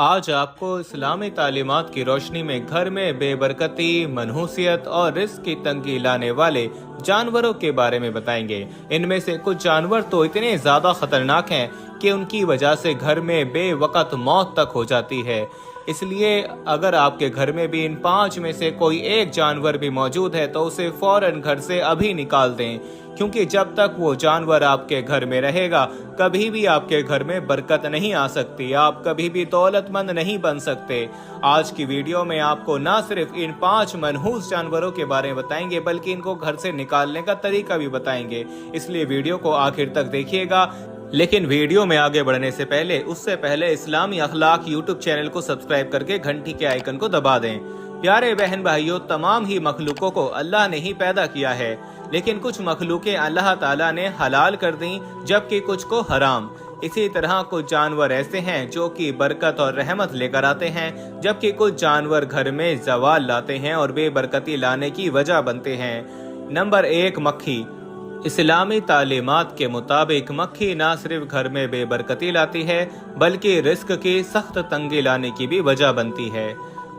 आज आपको इस्लामी तालीमात की रोशनी में घर में बेबरकती, मनहूसियत और रिस्क की तंगी लाने वाले जानवरों के बारे में बताएंगे। इनमें से कुछ जानवर तो इतने ज्यादा खतरनाक हैं कि उनकी वजह से घर में बेवकत मौत तक हो जाती है। इसलिए अगर आपके घर में भी इन 5 में से कोई एक जानवर भी मौजूद है तो उसे फौरन घर से अभी निकाल दें, क्योंकि जब तक वो जानवर आपके घर में रहेगा कभी भी आपके घर में बरकत नहीं आ सकती, आप कभी भी दौलतमंद नहीं बन सकते। आज की वीडियो में आपको ना सिर्फ इन 5 मनहूस जानवरों के बारे में बताएंगे बल्कि इनको घर से निकालने का तरीका भी बताएंगे, इसलिए वीडियो को आखिर तक देखिएगा। लेकिन वीडियो में आगे बढ़ने से पहले इस्लामी अखलाक यूट्यूब चैनल को सब्सक्राइब करके घंटी के आइकन को दबा दें। प्यारे बहन भाइयों, तमाम ही मखलूकों को अल्लाह ने ही पैदा किया है, लेकिन कुछ मखलूकें अल्लाह ताला ने हलाल कर दी जबकि कुछ को हराम। इसी तरह कुछ जानवर ऐसे हैं जो कि बरकत और रहमत लेकर आते हैं, जबकि कुछ जानवर घर में जवाल लाते हैं और बेबरकती लाने की वजह बनते हैं। नंबर 1, मक्खी। इस्लामी तालीमात के मुताबिक मक्खी न सिर्फ घर में बेबरकती लाती है बल्कि रिस्क की सख्त तंगी लाने की भी वजह बनती है।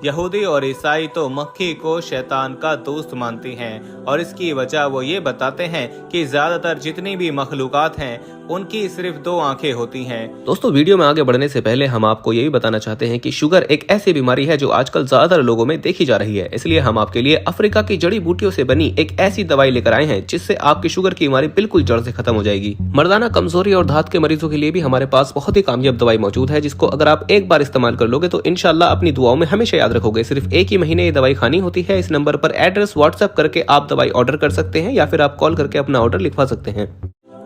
यहूदी और ईसाई तो मक्खी को शैतान का दोस्त मानती हैं और इसकी वजह वो ये बताते हैं कि ज्यादातर जितनी भी मखलूकात हैं उनकी सिर्फ 2 आंखें होती हैं। दोस्तों, वीडियो में आगे बढ़ने से पहले हम आपको यही बताना चाहते हैं कि शुगर एक ऐसी बीमारी है जो आजकल ज्यादातर लोगों में देखी जा रही है। इसलिए हम आपके लिए अफ्रीका की जड़ी बूटियों से बनी एक ऐसी दवाई लेकर आए हैं जिससे आपकी शुगर की बीमारी बिल्कुल जड़ से खत्म हो जाएगी। मर्दाना कमजोरी और धात के मरीजों के लिए भी हमारे पास बहुत ही कामयाब दवाई मौजूद है, जिसको अगर आप एक बार इस्तेमाल कर लोगे तो इंशाल्लाह अपनी दुआओं में हमेशा याद रखोगे। सिर्फ एक ही महीने ये दवाई खानी होती है। इस नंबर पर एड्रेस व्हाट्सएप करके आप दवाई ऑर्डर कर सकते हैं या फिर आप कॉल करके अपना ऑर्डर लिखवा सकते हैं।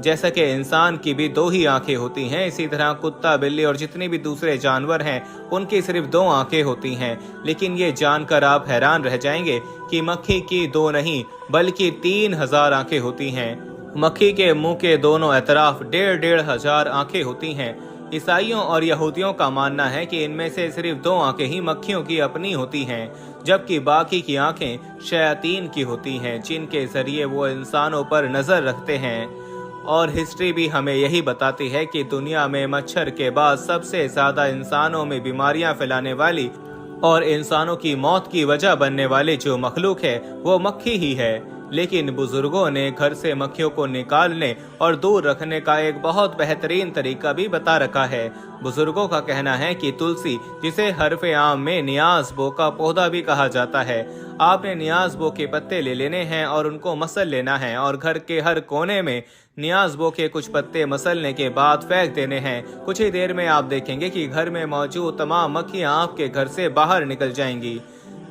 जैसा कि इंसान की भी 2 ही आंखें होती हैं, इसी तरह कुत्ता, बिल्ली और जितने भी दूसरे जानवर हैं उनकी सिर्फ 2 आंखें होती हैं। लेकिन ये जानकर आप हैरान रह जाएंगे कि मक्खी की 2 नहीं बल्कि 3000 आंखें होती हैं। मक्खी के मुंह के दोनों अतराफ 1,500 आंखें होती हैं। ईसाइयों और यहूदियों का मानना है कि इनमें से सिर्फ 2 आंखें ही मक्खियों की अपनी होती हैं, जबकि बाकी की आंखें शयातीन की होती हैं, जिनके जरिए वो इंसानों पर नजर रखते हैं। और हिस्ट्री भी हमें यही बताती है कि दुनिया में मच्छर के बाद सबसे ज्यादा इंसानों में बीमारियां फैलाने वाली और इंसानों की मौत की वजह बनने वाली जो मखलूक है वो मक्खी ही है। लेकिन बुजुर्गों ने घर से मक्खियों को निकालने और दूर रखने का एक बहुत बेहतरीन तरीका भी बता रखा है। बुजुर्गों का कहना है कि तुलसी, जिसे हरफ आम में नियाज़बो का पौधा भी कहा जाता है, आपने नियाज़बो के पत्ते ले लेने हैं और उनको मसल लेना है और घर के हर कोने में नियाज़बो के कुछ पत्ते मसलने के बाद फेंक देने हैं। कुछ ही देर में आप देखेंगे कि घर में मौजूद तमाम मक्खियां आपके घर से बाहर निकल जाएंगी।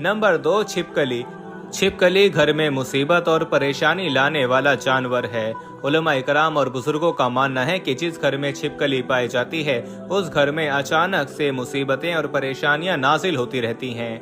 नंबर 2, छिपकली। छिपकली घर में मुसीबत और परेशानी लाने वाला जानवर है। उलमा इकराम और बुजुर्गों का मानना है कि जिस घर में छिपकली पाई जाती है उस घर में अचानक से मुसीबतें और परेशानियां नाजिल होती रहती हैं।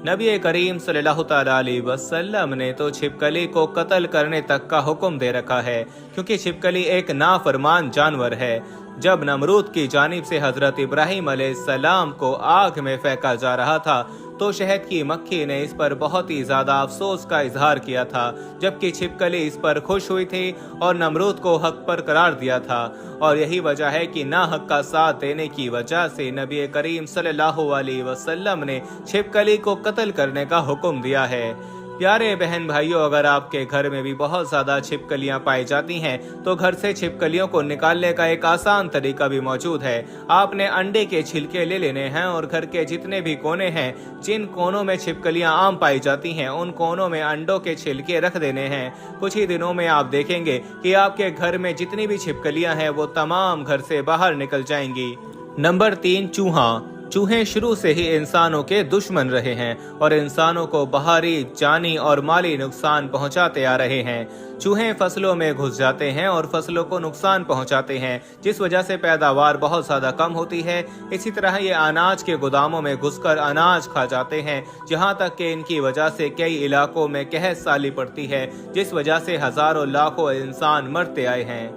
नबी करीम सल्लल्लाहु अलैहि वसल्लम ने तो छिपकली को कत्ल करने तक का हुक्म दे रखा है, क्योंकि छिपकली एक नाफरमान जानवर है। जब नमरूद की जानिब से हजरत इब्राहिम अलैहिस्सलाम को आग में फेंका जा रहा था तो शहद की मक्खी ने इस पर बहुत ही ज्यादा अफसोस का इजहार किया था, जबकि छिपकली इस पर खुश हुई थी और नमरूद को हक पर करार दिया था। और यही वजह है कि ना हक का साथ देने की वजह से नबी करीम सल्लल्लाहु अलैहि वसल्लम ने छिपकली को कत्ल करने का हुक्म दिया है। प्यारे बहन भाइयों, अगर आपके घर में भी बहुत ज्यादा छिपकलियां पाई जाती हैं तो घर से छिपकलियों को निकालने का एक आसान तरीका भी मौजूद है। आपने अंडे के छिलके ले लेने हैं और घर के जितने भी कोने हैं जिन कोनों में छिपकलियां आम पाई जाती हैं उन कोनों में अंडों के छिलके रख देने हैं। कुछ ही दिनों में आप देखेंगे कि आपके घर में जितनी भी छिपकलियां हैं वो तमाम घर से बाहर निकल जाएंगी। नंबर 3, चूहा। चूहे शुरू से ही इंसानों के दुश्मन रहे हैं और इंसानों को बाहरी, जानी और माली नुकसान पहुंचाते आ रहे हैं। चूहे फसलों में घुस जाते हैं और फसलों को नुकसान पहुंचाते हैं, जिस वजह से पैदावार बहुत ज्यादा कम होती है। इसी तरह ये अनाज के गोदामों में घुसकर अनाज खा जाते हैं, जहां तक कि इनकी वजह से कई इलाकों में कहत साली पड़ती है, जिस वजह से हजारों लाखों इंसान मरते आए हैं।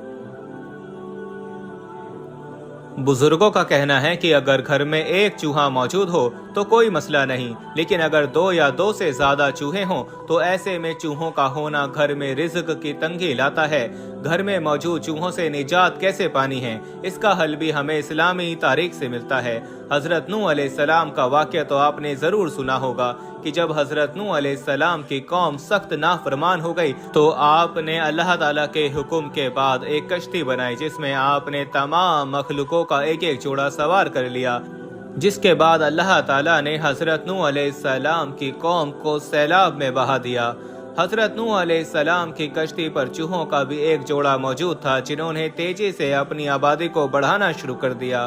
बुजुर्गों का कहना है कि अगर घर में एक चूहा मौजूद हो तो कोई मसला नहीं, लेकिन अगर 2 या 2 से ज्यादा चूहे हों तो ऐसे में चूहों का होना घर में रिज्क की तंगी लाता है। घर में मौजूद चूहों से निजात कैसे पानी है, इसका हल भी हमें इस्लामी तारीख से मिलता है। हजरत नूह अलैहिस्सलाम का वाक़या तो आपने जरूर सुना होगा कि जब हजरत नूह अलैहिस्सलाम की कौम सख्त नाफरमान हो गई तो आपने अल्लाह ताला के हुक्म के बाद एक कश्ती बनाई, जिसमें आपने तमाम मखलूकों का एक एक जोड़ा सवार कर लिया। जिसके बाद अल्लाह ताला ने हजरत नूह अलैहिस्सलाम की कौम को सैलाब में बहा दिया। हजरत नूह अलैहिस्सलाम की कश्ती पर चूहों का भी एक जोड़ा मौजूद था, जिन्होंने तेजी से अपनी आबादी को बढ़ाना शुरू कर दिया।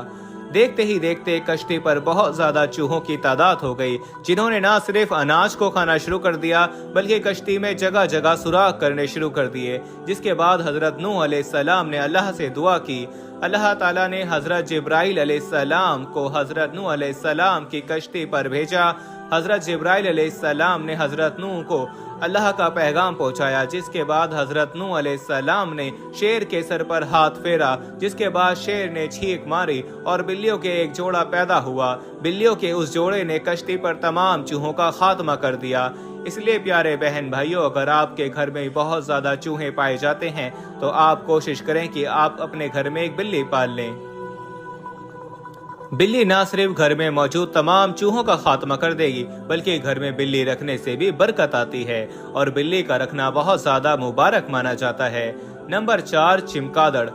देखते ही देखते कश्ती पर बहुत ज्यादा चूहों की तादाद हो गई, जिन्होंने न सिर्फ अनाज को खाना शुरू कर दिया बल्कि कश्ती में जगह जगह सुराख करने शुरू कर दिए। जिसके बाद हजरत नूह अलैहिस्सलाम ने अल्लाह से दुआ की। अल्लाह ताला ने हजरत जिब्राइल अलैहिस्सलाम को हजरत नूह अलैहिस्सलाम की कश्ती पर भेजा। हजरत जिब्राइल अलैहिस्सलाम ने हजरत नूह को अल्लाह का पैगाम पहुंचाया। जिसके बाद हजरत नूह अलैहिस्सलाम ने शेर के सर पर हाथ फेरा, जिसके बाद शेर ने छींक मारी और बिल्लियों के एक जोड़ा पैदा हुआ। बिल्लियों के उस जोड़े ने कश्ती पर तमाम चूहों का खात्मा कर दिया। इसलिए प्यारे बहन भाइयों, अगर आपके घर में बहुत ज्यादा चूहे पाए जाते हैं तो आप कोशिश करें कि आप अपने घर में एक बिल्ली पाल लें। बिल्ली न सिर्फ घर में मौजूद तमाम चूहों का खात्मा कर देगी बल्कि घर में बिल्ली रखने से भी बरकत आती है और बिल्ली का रखना बहुत ज्यादा मुबारक माना जाता है। नंबर 4, चमगादड़।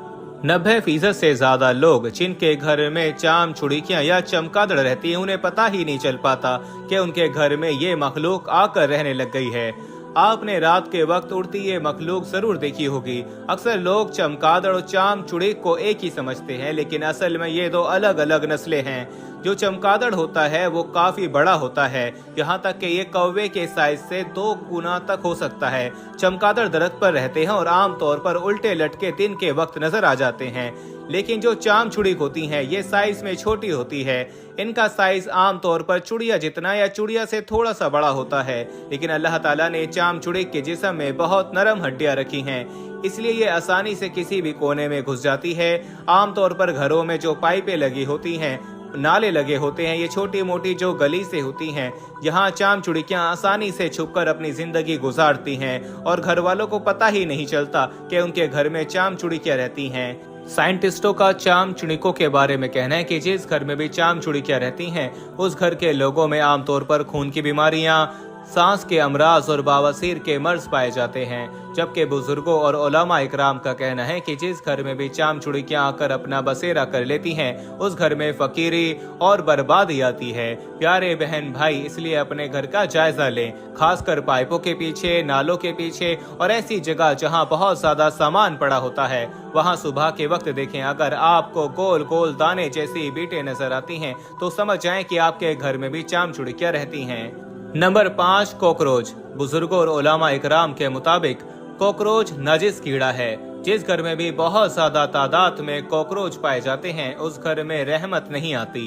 90% से ज्यादा लोग जिनके घर में चाम चुड़िकियां या चमगादड़ रहती हैं, उन्हें पता ही नहीं चल पाता कि उनके घर में ये मखलूक आकर रहने लग गई है। आपने रात के वक्त उड़ती ये मखलूक जरूर देखी होगी। अक्सर लोग चमगादड़ और चाम चुड़ीक को एक ही समझते हैं, लेकिन असल में ये 2 अलग अलग नस्लें हैं। जो चमगादड़ होता है वो काफी बड़ा होता है, यहाँ तक कि ये कौवे के साइज से 2 गुना तक हो सकता है। चमगादड़ दरख्त पर रहते हैं और आमतौर पर उल्टे लटके दिन के वक्त नजर आ जाते हैं। लेकिन जो चाम चुड़ीक होती हैं ये साइज में छोटी होती है। इनका साइज आमतौर पर चुड़िया जितना या चुड़िया से थोड़ा सा बड़ा होता है, लेकिन अल्लाह ताला ने चाम चुड़ीक के जिस्म में बहुत नरम हड्डियां रखी हैं, इसलिए ये आसानी से किसी भी कोने में घुस जाती है। आमतौर पर घरों में जो पाइपें लगी होती हैं, नाले लगे होते हैं, ये छोटी मोटी जो गली से होती हैं, यहाँ चाम चुड़िकियाँ आसानी से छुपकर अपनी जिंदगी गुजारती हैं और घर वालों को पता ही नहीं चलता कि उनके घर में चाम चुड़िकियाँ रहती हैं। साइंटिस्टों का चाम चुड़िकों के बारे में कहना है कि जिस घर में भी चाम चुड़िकियाँ रहती हैं उस घर के लोगों में आमतौर पर खून की बीमारियां, सांस के अमराज और बवासीर के मर्ज पाए जाते हैं। जबकि बुजुर्गों और उलमा इकराम का कहना है कि जिस घर में भी चाम चुड़िकियाँ आकर अपना बसेरा कर लेती हैं उस घर में फकीरी और बर्बादी आती है। प्यारे बहन भाई, इसलिए अपने घर का जायजा लें, खासकर पाइपों के पीछे, नालों के पीछे और ऐसी जगह जहां बहुत ज्यादा सामान पड़ा होता है वहां सुबह के वक्त देखें। अगर आपको गोल गोल दाने जैसी बीटें नजर आती हैं तो समझ जाएं कि आपके घर में भी चाम चुड़िकियाँ रहती हैं। Number 5, cockroach. बुजुर्गों और उलमा इकराम के मुताबिक कॉकरोच नजिस कीड़ा है। जिस घर में भी बहुत ज्यादा तादाद में कॉकरोच पाए जाते हैं उस घर में रहमत नहीं आती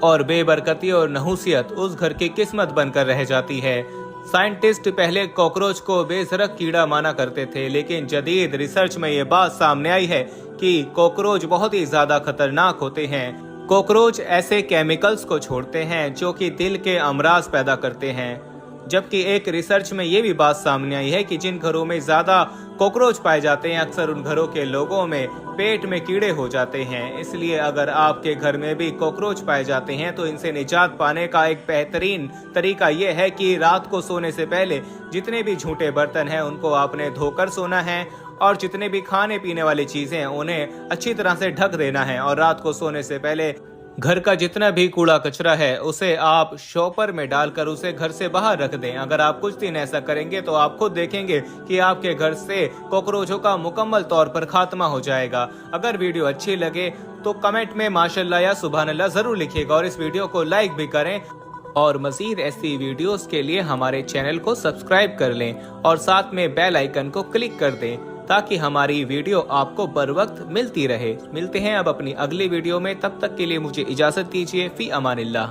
और बेबरकती और नहुसियत उस घर की किस्मत बनकर रह जाती है। साइंटिस्ट पहले कॉकरोच को बेसरक कीड़ा माना करते थे, लेकिन जदीद रिसर्च में ये बात सामने आई है कि कॉकरोच बहुत ही ज्यादा खतरनाक होते हैं। कॉकरोच ऐसे केमिकल्स को छोड़ते हैं जो कि दिल के अमराज पैदा करते हैं। जबकि एक रिसर्च में ये भी बात सामने आई है कि जिन घरों में ज्यादा कॉकरोच पाए जाते हैं अक्सर उन घरों के लोगों में पेट में कीड़े हो जाते हैं। इसलिए अगर आपके घर में भी कॉकरोच पाए जाते हैं तो इनसे निजात पाने का एक बेहतरीन तरीका यह है कि रात को सोने से पहले जितने भी झूठे बर्तन हैं उनको आपने धोकर सोना है और जितने भी खाने पीने वाली चीजें हैं उन्हें अच्छी तरह से ढक देना है और रात को सोने से पहले घर का जितना भी कूड़ा कचरा है उसे आप शॉपर में डालकर उसे घर से बाहर रख दें। अगर आप कुछ दिन ऐसा करेंगे तो आप खुद देखेंगे कि आपके घर से कॉकरोचों का मुकम्मल तौर पर खात्मा हो जाएगा। अगर वीडियो अच्छी लगे तो कमेंट में माशाल्लाह या सुभान अल्लाह जरूर लिखिएगा और इस वीडियो को लाइक भी करें और मजीद ऐसी वीडियोस के लिए हमारे चैनल को सब्सक्राइब कर लें और साथ में बेल आइकन को क्लिक कर दें ताकि हमारी वीडियो आपको बर वक्त मिलती रहे। मिलते हैं अब अपनी अगली वीडियो में, तब तक के लिए मुझे इजाजत दीजिए। फी अमानिल्लाह।